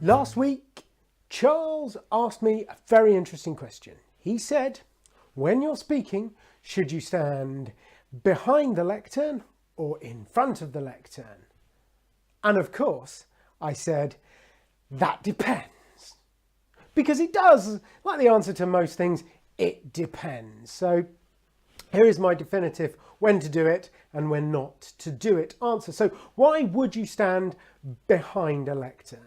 Last week, Charles asked me a very interesting question. He said, when you're speaking, should you stand behind the lectern or in front of the lectern? And of course, I said, that depends. Because it does, like the answer to most things, it depends. So here is my definitive when to do it and when not to do it answer. So why would you stand behind a lectern?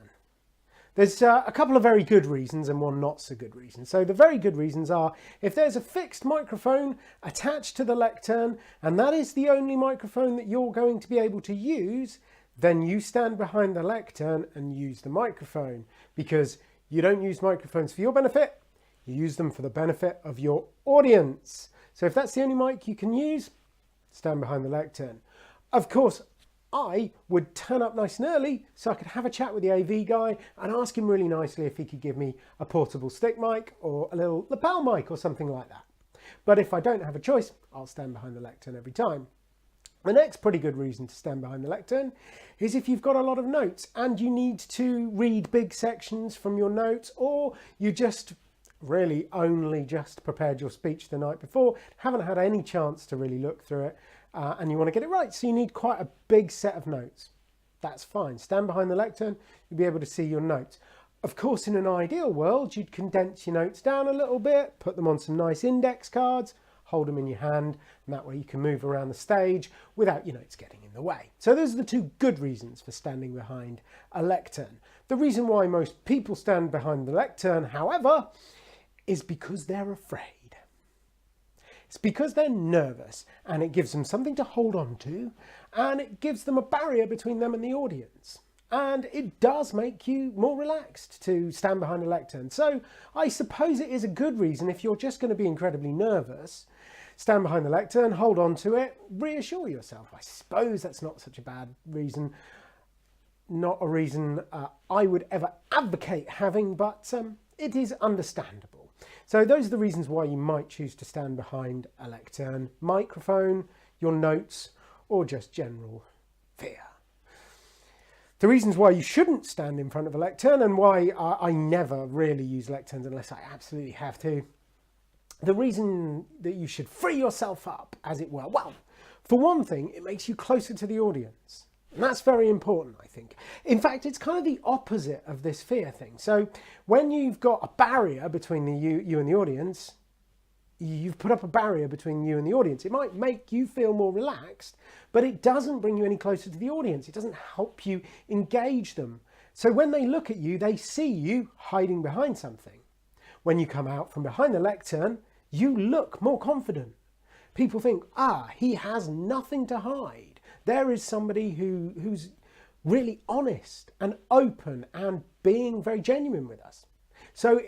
There's a couple of very good reasons and one not so good reason. So the very good reasons are if there's a fixed microphone attached to the lectern and that is the only microphone that you're going to be able to use, then you stand behind the lectern and use the microphone, because you don't use microphones for your benefit, you use them for the benefit of your audience. So if that's the only mic you can use, stand behind the lectern. Of course, I would turn up nice and early so I could have a chat with the AV guy and ask him really nicely if he could give me a portable stick mic or a little lapel mic or something like that. But if I don't have a choice, I'll stand behind the lectern every time. The next pretty good reason to stand behind the lectern is if you've got a lot of notes and you need to read big sections from your notes, or you just really only just prepared your speech the night before, haven't had any chance to really look through it, and you want to get it right, so you need quite a big set of notes. That's fine. Stand behind the lectern, you'll be able to see your notes. Of course, in an ideal world, you'd condense your notes down a little bit, put them on some nice index cards, hold them in your hand, and that way you can move around the stage without your notes getting in the way. So those are the two good reasons for standing behind a lectern. The reason why most people stand behind the lectern, however, is because they're afraid. It's because they're nervous, and it gives them something to hold on to, and it gives them a barrier between them and the audience. And it does make you more relaxed to stand behind a lectern. So I suppose it is a good reason. If you're just going to be incredibly nervous, stand behind the lectern, hold on to it, reassure yourself. I suppose that's not such a bad reason. Not a reason I would ever advocate having, but it is understandable. So those are the reasons why you might choose to stand behind a lectern: microphone, your notes, or just general fear. The reasons why you shouldn't stand in front of a lectern, and why I never really use lecterns unless I absolutely have to. The reason that you should free yourself up, as it were. Well, for one thing, it makes you closer to the audience. And that's very important, I think. In fact, it's kind of the opposite of this fear thing. So when you've got a barrier between you and the audience, you've put up a barrier between you and the audience. It might make you feel more relaxed, but it doesn't bring you any closer to the audience. It doesn't help you engage them. So when they look at you, they see you hiding behind something. When you come out from behind the lectern, you look more confident. People think, he has nothing to hide. There is somebody who's really honest and open and being very genuine with us. So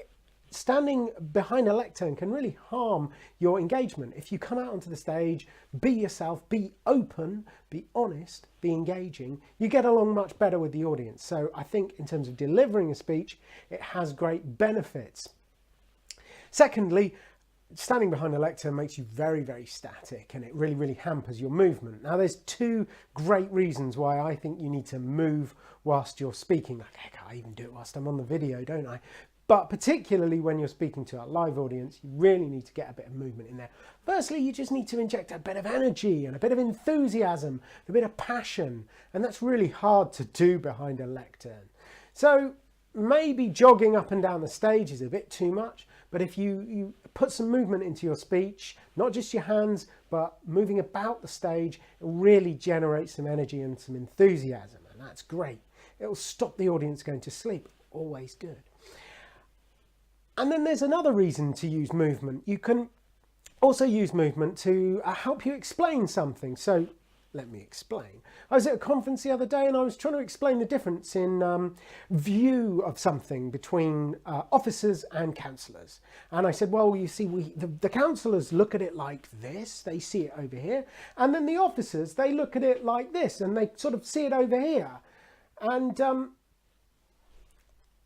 standing behind a lectern can really harm your engagement. If you come out onto the stage, be yourself, be open, be honest, be engaging, you get along much better with the audience. So I think in terms of delivering a speech, it has great benefits. Secondly, standing behind a lectern makes you very, very static, and it really, really hampers your movement. Now, there's two great reasons why I think you need to move whilst you're speaking. Like, heck, I even do it whilst I'm on the video, don't I? But particularly when you're speaking to a live audience, you really need to get a bit of movement in there. Firstly, you just need to inject a bit of energy and a bit of enthusiasm, a bit of passion, and that's really hard to do behind a lectern. So maybe jogging up and down the stage is a bit too much, but if you put some movement into your speech, not just your hands, but moving about the stage, it really generates some energy and some enthusiasm, and that's great. It'll stop the audience going to sleep. Always good. And then there's another reason to use movement. You can also use movement to help you explain something. So let me explain. I was at a conference the other day and I was trying to explain the difference in view of something between officers and councillors. And I said, well, you see, the councillors look at it like this, they see it over here. And then the officers, they look at it like this and they sort of see it over here. And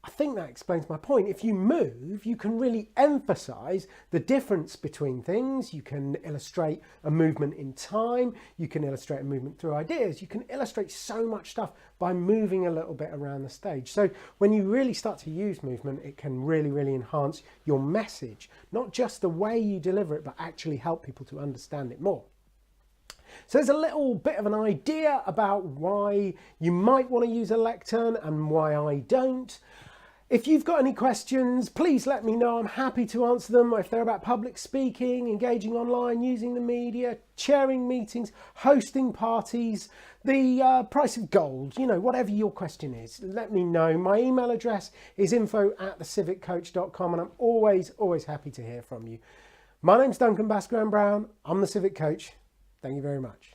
I think that explains my point. If you move, you can really emphasize the difference between things. You can illustrate a movement in time. You can illustrate a movement through ideas. You can illustrate so much stuff by moving a little bit around the stage. So when you really start to use movement, it can really, really enhance your message, not just the way you deliver it, but actually help people to understand it more. So there's a little bit of an idea about why you might want to use a lectern and why I don't. If you've got any questions, please let me know. I'm happy to answer them. If they're about public speaking, engaging online, using the media, chairing meetings, hosting parties, the price of gold, you know, whatever your question is, let me know. My email address is info@theciviccoach.com, and I'm always happy to hear from you. My name's Duncan Basgraham Brown. I'm the Civic Coach. Thank you very much.